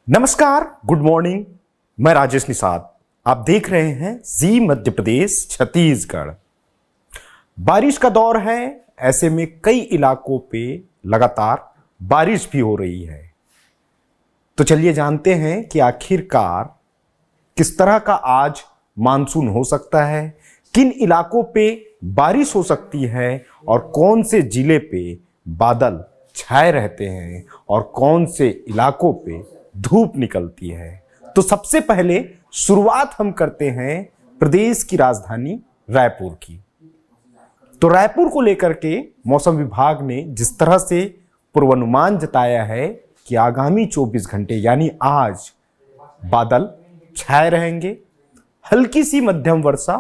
नमस्कार, good morning. मैं राजेश निषाद। आप देख रहे हैं जी मध्य प्रदेश छत्तीसगढ़। बारिश का दौर है, ऐसे में कई इलाकों पे लगातार बारिश भी हो रही है। तो चलिए जानते हैं कि आखिरकार किस तरह का आज मानसून हो सकता है, किन इलाकों पे बारिश हो सकती है और कौन से जिले पे बादल छाए रहते हैं और कौन से इलाकों पे धूप निकलती है। तो सबसे पहले शुरुआत हम करते हैं प्रदेश की राजधानी रायपुर की। तो रायपुर को लेकर के मौसम विभाग ने जिस तरह से पूर्वानुमान जताया है कि आगामी 24 घंटे यानी आज बादल छाए रहेंगे, हल्की सी मध्यम वर्षा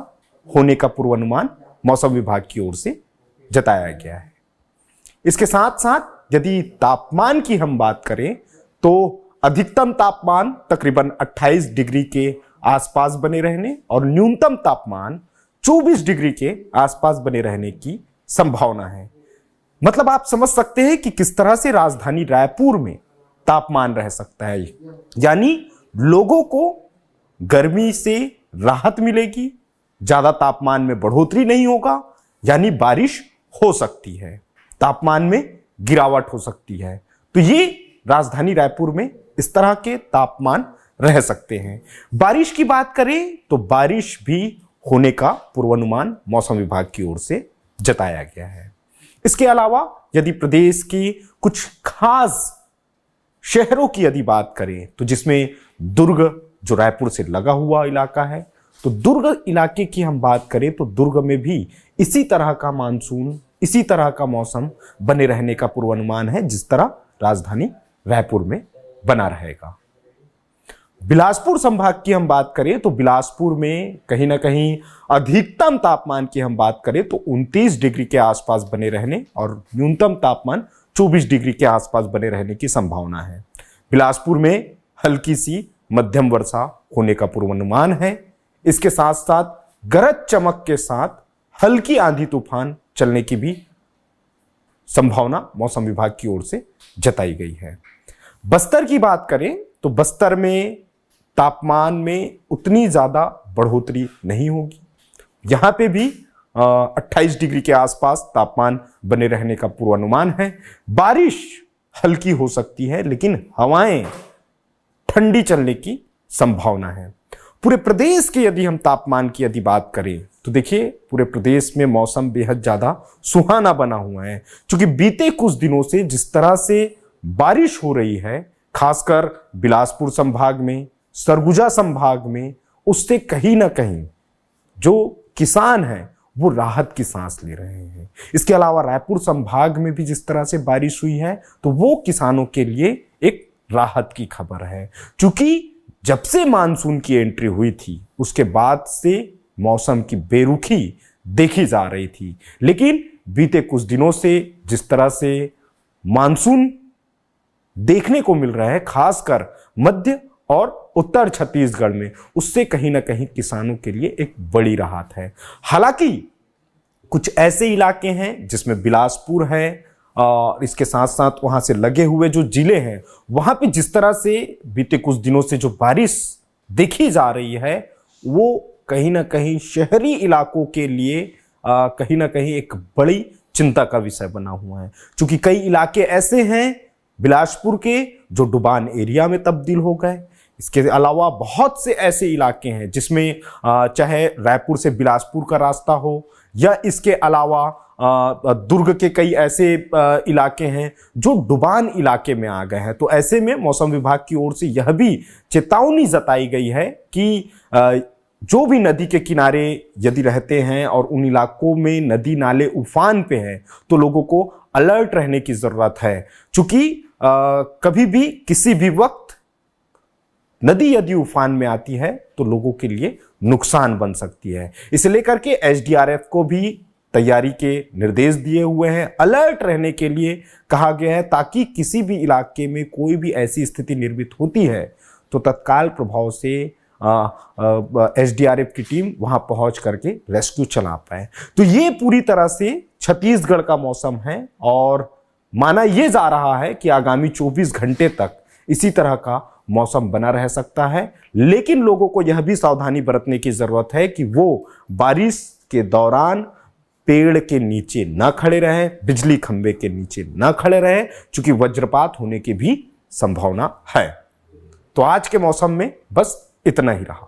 होने का पूर्वानुमान मौसम विभाग की ओर से जताया गया है। इसके साथ साथ यदि तापमान की हम बात करें तो अधिकतम तापमान तकरीबन 28 डिग्री के आसपास बने रहने और न्यूनतम तापमान 24 डिग्री के आसपास बने रहने की संभावना है। मतलब आप समझ सकते हैं कि किस तरह से राजधानी रायपुर में तापमान रह सकता है। यानी लोगों को गर्मी से राहत मिलेगी, ज्यादा तापमान में बढ़ोतरी नहीं होगा, यानी बारिश हो सकती है, तापमान में गिरावट हो सकती है। तो ये राजधानी रायपुर में इस तरह के तापमान रह सकते हैं। बारिश की बात करें तो बारिश भी होने का पूर्वानुमान मौसम विभाग की ओर से जताया गया है। इसके अलावा यदि प्रदेश की कुछ खास शहरों की यदि बात करें तो जिसमें दुर्ग जो रायपुर से लगा हुआ इलाका है, तो दुर्ग इलाके की हम बात करें तो दुर्ग में भी इसी तरह का मानसून, इसी तरह का मौसम बने रहने का पूर्वानुमान है जिस तरह राजधानी रायपुर में बना रहेगा। बिलासपुर संभाग की हम बात करें तो बिलासपुर में कहीं ना कहीं अधिकतम तापमान की हम बात करें तो 29 डिग्री के आसपास बने रहने और न्यूनतम तापमान 24 डिग्री के आसपास बने रहने की संभावना है। बिलासपुर में हल्की सी मध्यम वर्षा होने का पूर्वानुमान है। इसके साथ साथ गरज चमक के साथ हल्की आंधी तूफान चलने की भी संभावना मौसम विभाग की ओर से जताई गई है। बस्तर की बात करें तो बस्तर में तापमान में उतनी ज्यादा बढ़ोतरी नहीं होगी। यहां पे भी 28 डिग्री के आसपास तापमान बने रहने का पूर्वानुमान है। बारिश हल्की हो सकती है लेकिन हवाएं ठंडी चलने की संभावना है। पूरे प्रदेश के यदि हम तापमान की यदि बात करें तो देखिए पूरे प्रदेश में मौसम बेहद ज्यादा सुहाना बना हुआ है। क्योंकि बीते कुछ दिनों से जिस तरह से बारिश हो रही है, खासकर बिलासपुर संभाग में, सरगुजा संभाग में, उससे कहीं ना कहीं जो किसान हैं वो राहत की सांस ले रहे हैं। इसके अलावा रायपुर संभाग में भी जिस तरह से बारिश हुई है तो वो किसानों के लिए एक राहत की खबर है। क्योंकि जब से मानसून की एंट्री हुई थी उसके बाद से मौसम की बेरुखी देखी जा रही थी, लेकिन बीते कुछ दिनों से जिस तरह से मानसून देखने को मिल रहा है, खासकर मध्य और उत्तर छत्तीसगढ़ में, उससे कहीं ना कहीं किसानों के लिए एक बड़ी राहत है। हालांकि कुछ ऐसे इलाके हैं जिसमें बिलासपुर है और इसके साथ साथ वहां से लगे हुए जो जिले हैं वहां पे जिस तरह से बीते कुछ दिनों से जो बारिश देखी जा रही है वो कहीं ना कहीं शहरी इलाकों के लिए कहीं ना कहीं एक बड़ी चिंता का विषय बना हुआ है। क्योंकि कई इलाके ऐसे हैं बिलासपुर के जो डुबान एरिया में तब्दील हो गए। इसके अलावा बहुत से ऐसे इलाके हैं जिसमें चाहे रायपुर से बिलासपुर का रास्ता हो या इसके अलावा दुर्ग के कई ऐसे इलाके हैं जो डुबान इलाके में आ गए हैं। तो ऐसे में मौसम विभाग की ओर से यह भी चेतावनी जताई गई है कि जो भी नदी के किनारे यदि रहते हैं और उन इलाकों में नदी नाले उफान पे हैं तो लोगों को अलर्ट रहने की जरूरत है। क्योंकि कभी भी किसी भी वक्त नदी यदि उफान में आती है तो लोगों के लिए नुकसान बन सकती है। इसे लेकर के एसडीआरएफ को भी तैयारी के निर्देश दिए हुए हैं, अलर्ट रहने के लिए कहा गया है, ताकि किसी भी इलाके में कोई भी ऐसी स्थिति निर्मित होती है तो तत्काल प्रभाव से एसडीआरएफ की टीम वहां पहुंच करके रेस्क्यू चला पाए। तो ये पूरी तरह से छत्तीसगढ़ का मौसम है और माना यह जा रहा है कि आगामी 24 घंटे तक इसी तरह का मौसम बना रह सकता है, लेकिन लोगों को यह भी सावधानी बरतने की जरूरत है कि वो बारिश के दौरान पेड़ के नीचे ना खड़े रहें, बिजली खंभे के नीचे ना खड़े रहें, क्योंकि वज्रपात होने की भी संभावना है। तो आज के मौसम में बस इतना ही रहा।